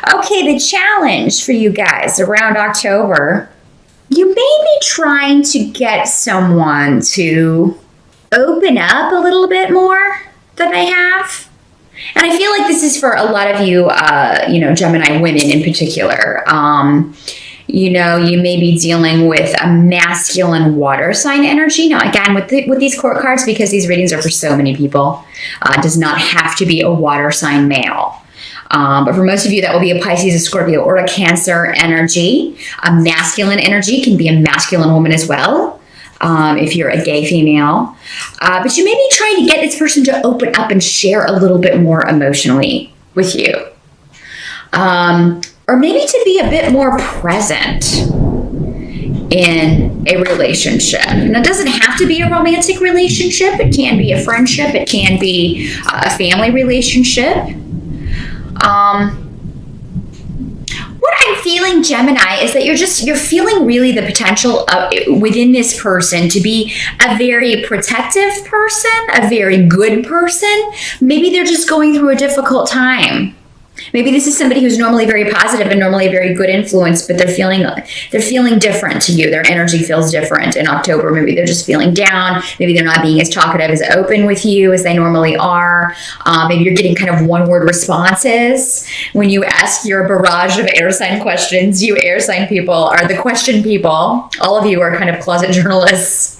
Okay, the challenge for you guys around October, you may be trying to get someone to open up a little bit more than they have. And I feel like this is for a lot of you, Gemini women in particular. You may be dealing with a masculine water sign energy. Now, again, with these court cards, because these readings are for so many people, does not have to be a water sign male. But for most of you, that will be a Pisces, a Scorpio, or a Cancer energy. A masculine energy can be a masculine woman as well, if you're a gay female. But you may be trying to get this person to open up and share a little bit more emotionally with you. Or maybe to be a bit more present in a relationship. And it doesn't have to be a romantic relationship. It can be a friendship. It can be a family relationship. What I'm feeling, Gemini, is that you're feeling really the potential within this person to be a very protective person, a very good person. Maybe they're just going through a difficult time. Maybe this is somebody who's normally very positive and normally a very good influence, but they're feeling different to you. Their energy feels different in October. Maybe they're just feeling down. Maybe they're not being as talkative, as open with you as they normally are. Maybe you're getting kind of one-word responses when you ask your barrage of air sign questions. You air sign people are the question people. All of you are kind of closet journalists.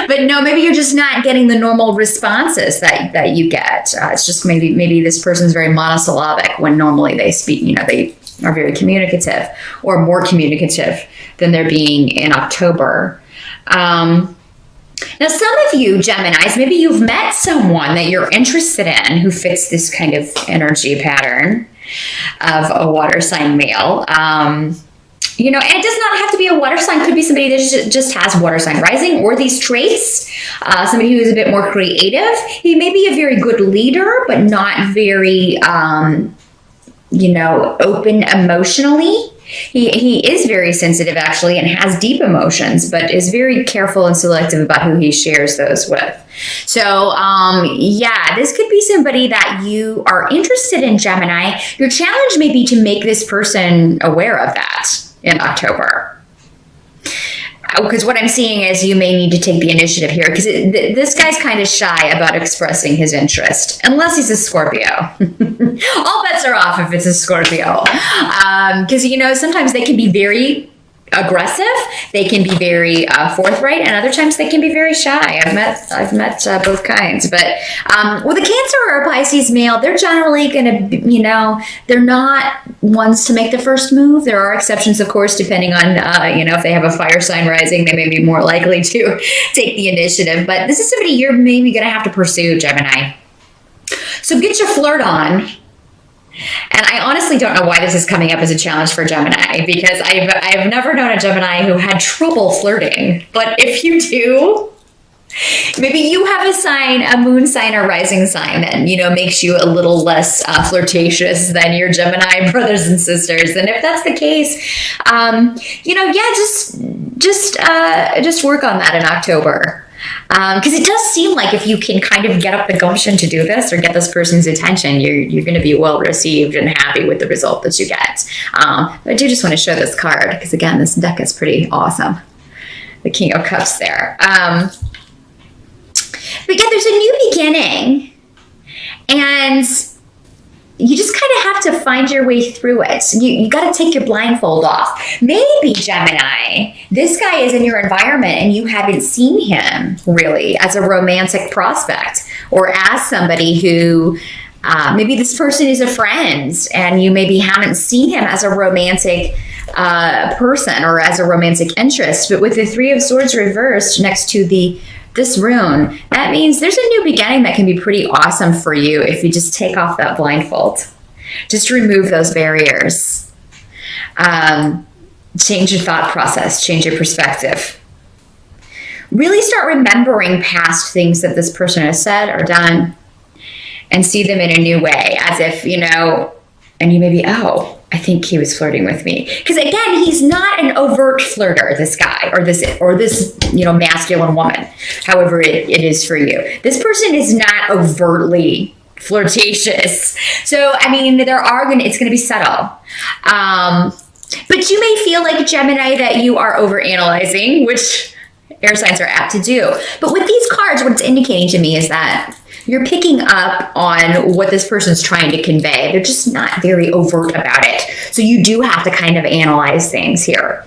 But no, maybe you're just not getting the normal responses that you get. It's just maybe this person's very monosyllabic when normally they speak, they are very communicative or more communicative than they're being in October. Now, some of you Geminis, maybe you've met someone that you're interested in who fits this kind of energy pattern of a water sign male. And it does not have to be a water sign. It could be somebody that just has water sign rising or these traits. Somebody who is a bit more creative. He may be a very good leader, but not very, open emotionally. He is very sensitive, actually, and has deep emotions, but is very careful and selective about who he shares those with. So, this could be somebody that you are interested in, Gemini. Your challenge may be to make this person aware of that in October. Because what I'm seeing is you may need to take the initiative here, because this guy's kind of shy about expressing his interest, unless he's a Scorpio. All bets are off if it's a Scorpio. Because, sometimes they can be very aggressive, they can be very forthright, and other times they can be very shy. I've met both kinds. But with a Cancer or a Pisces male, they're generally going to, they're not ones to make the first move. There are exceptions, of course, depending on, if they have a fire sign rising, they may be more likely to take the initiative. But this is somebody you're maybe going to have to pursue, Gemini. So get your flirt on. And I honestly don't know why this is coming up as a challenge for Gemini, because I've never known a Gemini who had trouble flirting. But if you do, maybe you have a sign, a moon sign or rising sign that, makes you a little less flirtatious than your Gemini brothers and sisters. And if that's the case, just work on that in October. Because it does seem like if you can kind of get up the gumption to do this or get this person's attention, you're going to be well received and happy with the result that you get. But I do just want to show this card because, again, this deck is pretty awesome. The King of Cups there. But yeah, there's a new beginning, and you just kind of have to find your way through it. You got to take your blindfold off. Maybe, Gemini, this guy is in your environment and you haven't seen him really as a romantic prospect, or as somebody who maybe this person is a friend and you maybe haven't seen him as a romantic person or as a romantic interest. But with the Three of Swords reversed next to this rune, that means there's a new beginning that can be pretty awesome for you if you just take off that blindfold. Just remove those barriers. Change your thought process, change your perspective. Really start remembering past things that this person has said or done and see them in a new way, as if, and you may be, I think he was flirting with me. Because again, he's not an overt flirter, this guy, or this masculine woman, however it is for you. This person is not overtly flirtatious. So, I mean, it's going to be subtle. But you may feel like Gemini that you are overanalyzing, which air signs are apt to do. But with these cards, what it's indicating to me is that you're picking up on what this person's trying to convey. They're just not very overt about it. So you do have to kind of analyze things here.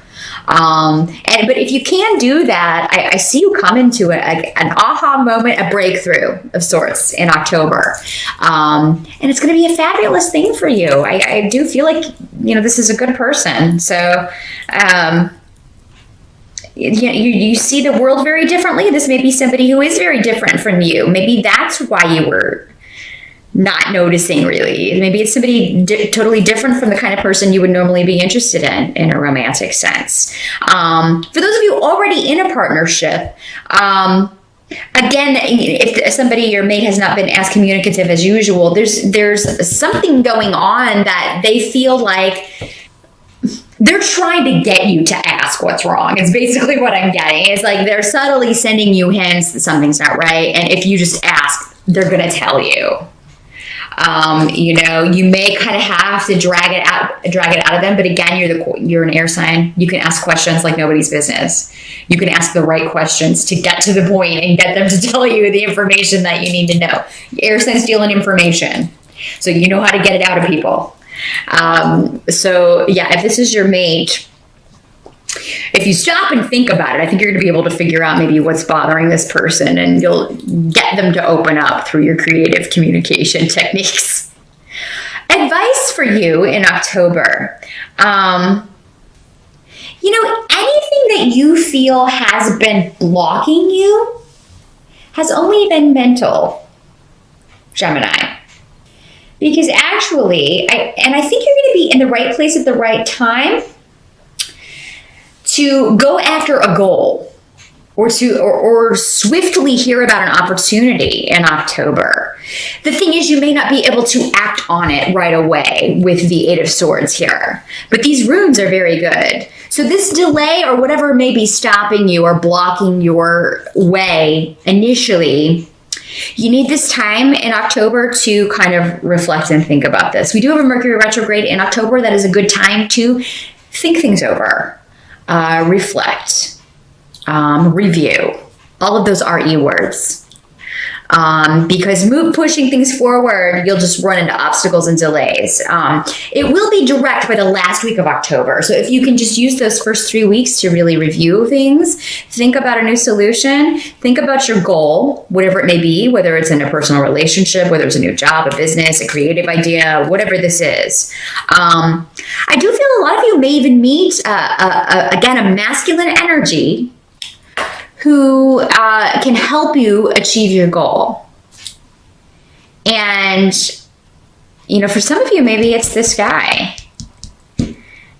But if you can do that, I see you come into an aha moment, a breakthrough of sorts in October. And it's going to be a fabulous thing for you. I do feel like, this is a good person. So, you see the world very differently. This may be somebody who is very different from you. Maybe that's why you were not noticing, really. Maybe it's somebody totally different from the kind of person you would normally be interested in a romantic sense. For those of you already in a partnership, again, if somebody, your mate, has not been as communicative as usual, there's something going on that they feel like they're trying to get you to ask what's wrong. It's basically what I'm getting. It's like they're subtly sending you hints that something's not right. And if you just ask, they're going to tell you. You may kind of have to drag it out of them. But again, you're an air sign. You can ask questions like nobody's business. You can ask the right questions to get to the point and get them to tell you the information that you need to know. Air signs deal in information. So you know how to get it out of people. If this is your mate, if you stop and think about it, I think you're going to be able to figure out maybe what's bothering this person, and you'll get them to open up through your creative communication techniques. Advice for you in October. Anything that you feel has been blocking you has only been mental, Gemini. Because actually, I think you're going to be in the right place at the right time to go after a goal or swiftly hear about an opportunity in October. The thing is, you may not be able to act on it right away with the Eight of Swords here, but these runes are very good. So this delay or whatever may be stopping you or blocking your way initially, you need this time in October to kind of reflect and think about this. We do have a Mercury retrograde in October. That is a good time to think things over, reflect, review. All of those are E words. Because pushing things forward, you'll just run into obstacles and delays. It will be direct by the last week of October. So if you can just use those first 3 weeks to really review things, think about a new solution, think about your goal, whatever it may be, whether it's in a personal relationship, whether it's a new job, a business, a creative idea, whatever this is. I do feel a lot of you may even meet, again, a masculine energy who can help you achieve your goal. And, for some of you, maybe it's this guy.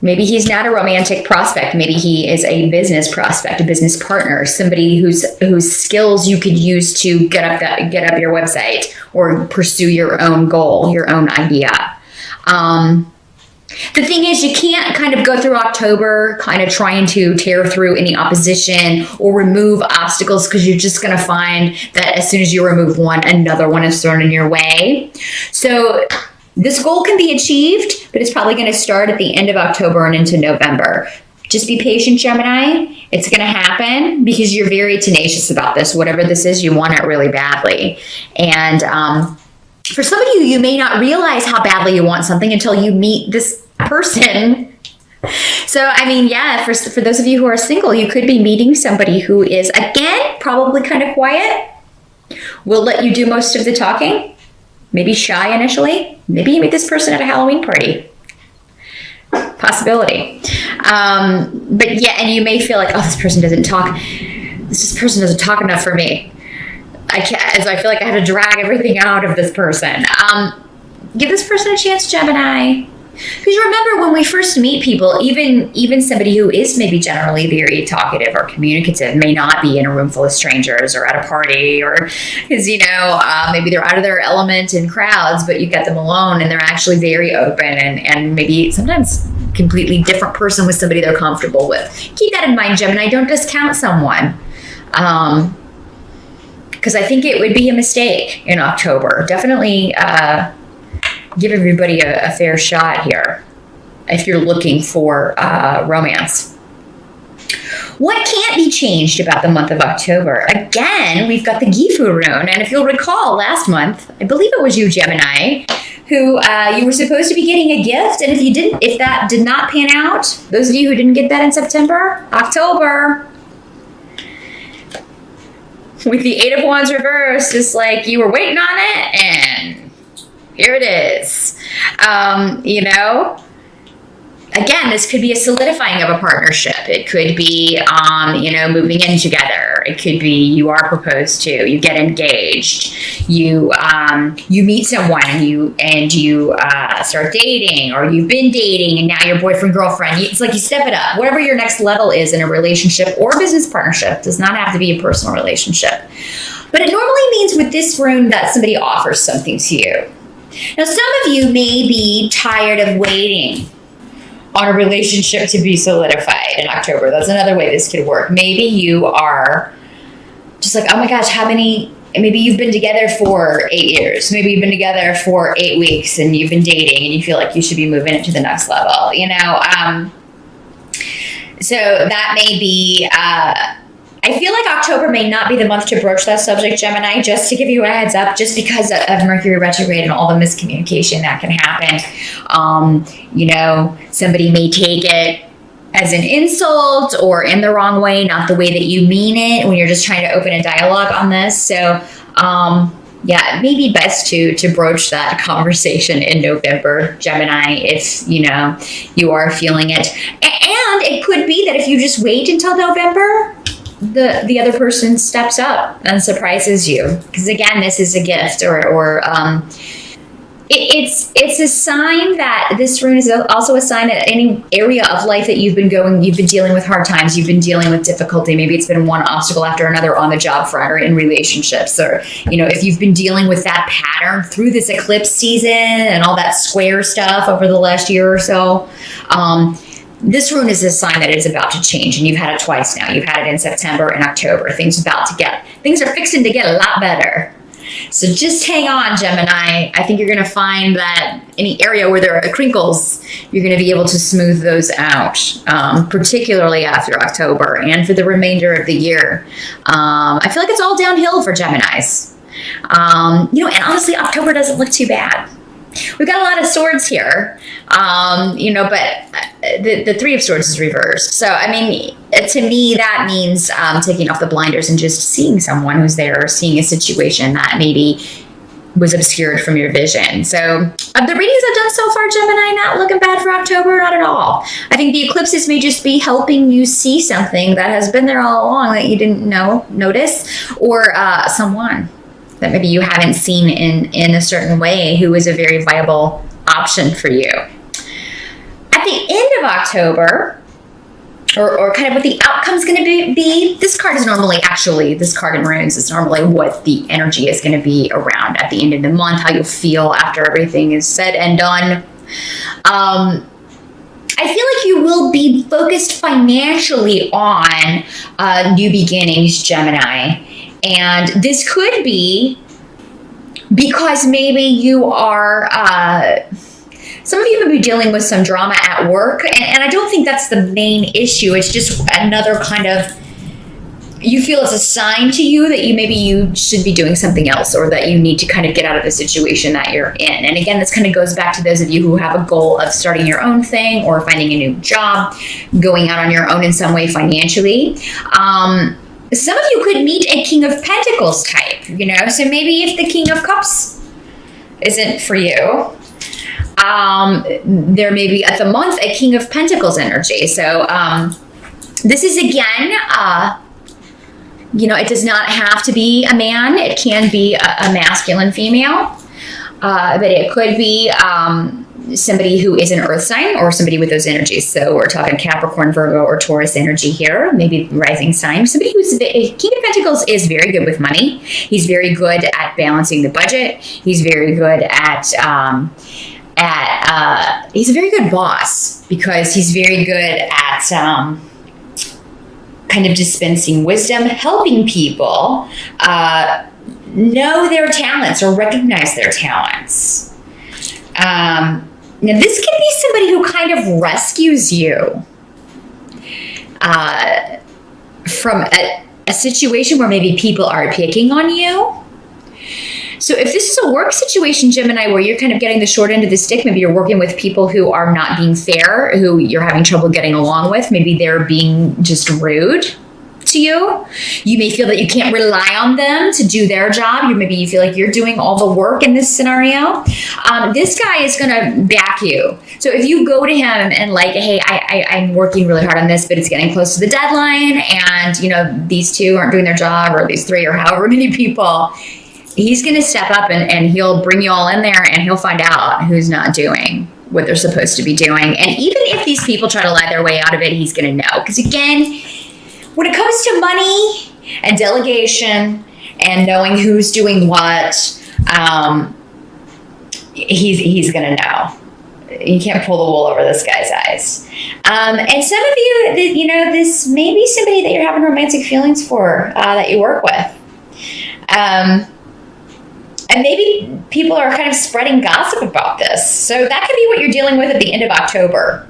Maybe he's not a romantic prospect. Maybe he is a business prospect, a business partner, somebody whose skills you could use to get up your website or pursue your own goal, your own idea. The thing is, you can't kind of go through October kind of trying to tear through any opposition or remove obstacles, because you're just going to find that as soon as you remove one, another one is thrown in your way. So this goal can be achieved, but it's probably going to start at the end of October and into November. Just be patient, Gemini. It's going to happen because you're very tenacious about this. Whatever this is, you want it really badly. And for some of you, you may not realize how badly you want something until you meet this person. So, for those of you who are single, you could be meeting somebody who is, again, probably kind of quiet, will let you do most of the talking, maybe shy initially. Maybe you meet this person at a Halloween party. Possibility. And you may feel like, oh, this person doesn't talk. This person doesn't talk enough for me. So I feel like I have to drag everything out of this person. Give this person a chance, Gemini. Because remember, when we first meet people, even somebody who is maybe generally very talkative or communicative may not be in a room full of strangers or at a party, or because, maybe they're out of their element in crowds, but you get them alone and they're actually very open and maybe sometimes completely different person with somebody they're comfortable with. Keep that in mind, Gemini. Don't discount someone. because I think it would be a mistake in October. Definitely give everybody a fair shot here if you're looking for romance. What can't be changed about the month of October? Again, we've got the Gifu rune. And if you'll recall last month, I believe it was you, Gemini, who you were supposed to be getting a gift. And if that did not pan out, those of you who didn't get that in September, October, with the Eight of Wands reversed, it's like you were waiting on it and here it is. Again, this could be a solidifying of a partnership. It could be, moving in together. It could be you are proposed to, you get engaged, you meet someone and you start dating, or you've been dating and now you're boyfriend, girlfriend. It's like you step it up. Whatever your next level is in a relationship or business partnership, does not have to be a personal relationship. But it normally means with this rune that somebody offers something to you. Now, some of you may be tired of waiting on a relationship to be solidified in October. That's another way this could work. Maybe you are just like, oh my gosh, maybe you've been together for 8 years. Maybe you've been together for 8 weeks and you've been dating and you feel like you should be moving it to the next level, So that may be, I feel like October may not be the month to broach that subject, Gemini, just to give you a heads up, just because of Mercury retrograde and all the miscommunication that can happen. Somebody may take it as an insult or in the wrong way, not the way that you mean it when you're just trying to open a dialogue on this. So, it may be best to broach that conversation in November, Gemini, if, you are feeling it. And it could be that if you just wait until November, the other person steps up and surprises you, because again, this is a gift, or it's a sign that this rune is also a sign that any area of life that you've been dealing with hard times, you've been dealing with difficulty. Maybe it's been one obstacle after another on the job front or in relationships, or if you've been dealing with that pattern through this eclipse season and all that square stuff over the last year or so. This rune is a sign that it's about to change, and you've had it twice now. You've had it in September and October. Things are fixing to get a lot better. So just hang on, Gemini. I think you're going to find that any area where there are crinkles, you're going to be able to smooth those out, particularly after October and for the remainder of the year. I feel like it's all downhill for Geminis. And honestly, October doesn't look too bad. We've got a lot of swords here, but the Three of Swords is reversed. So, to me, that means taking off the blinders and just seeing someone who's there, or seeing a situation that maybe was obscured from your vision. So, of the readings I've done so far, Gemini, not looking bad for October, not at all. I think the eclipses may just be helping you see something that has been there all along that you didn't notice, or someone that maybe you haven't seen in a certain way who is a very viable option for you. At the end of October, or kind of what the outcome's going to be, this card in runes is normally what the energy is going to be around at the end of the month, how you'll feel after everything is said and done. I feel like you will be focused financially on new beginnings, Gemini. And this could be because maybe you are, some of you could be dealing with some drama at work. And I don't think that's the main issue. It's just another kind of, you feel it's a sign to you that you should be doing something else, or that you need to kind of get out of the situation that you're in. And again, this kind of goes back to those of you who have a goal of starting your own thing or finding a new job, going out on your own in some way financially. Some of you could meet a King of Pentacles type, so maybe if the King of Cups isn't for you, there may be at the month a King of Pentacles energy. So this is, again, it does not have to be a man. It can be a masculine female, but it could be somebody who is an earth sign or somebody with those energies. So we're talking Capricorn, Virgo, or Taurus energy here, maybe rising sign. Somebody King of Pentacles is very good with money. He's very good at balancing the budget. He's very good he's a very good boss, because he's very good at kind of dispensing wisdom, helping people know their talents or recognize their talents. Now, this can be somebody who kind of rescues you from a situation where maybe people are picking on you. So if this is a work situation, Gemini, where you're kind of getting the short end of the stick, maybe you're working with people who are not being fair, who you're having trouble getting along with, maybe they're being just rude to you. You may feel that you can't rely on them to do their job. Maybe you feel like you're doing all the work in this scenario. This guy is going to back you. So if you go to him and like, hey, I'm working really hard on this, but it's getting close to the deadline, and these two aren't doing their job, or these three, or however many people, he's going to step up and he'll bring you all in there, and he'll find out who's not doing what they're supposed to be doing. And even if these people try to lie their way out of it, he's going to know. Because again, when it comes to money and delegation and knowing who's doing what, he's going to know. You can't pull the wool over this guy's eyes. And some of you, this may be somebody that you're having romantic feelings for, that you work with. And maybe people are kind of spreading gossip about this. So that could be what you're dealing with at the end of October.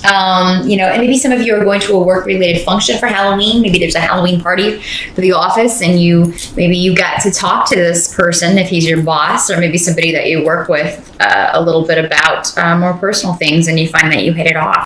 And maybe some of you are going to a work-related function for Halloween. Maybe there's a Halloween party for the office, and maybe you got to talk to this person if he's your boss, or maybe somebody that you work with a little bit about more personal things, and you find that you hit it off.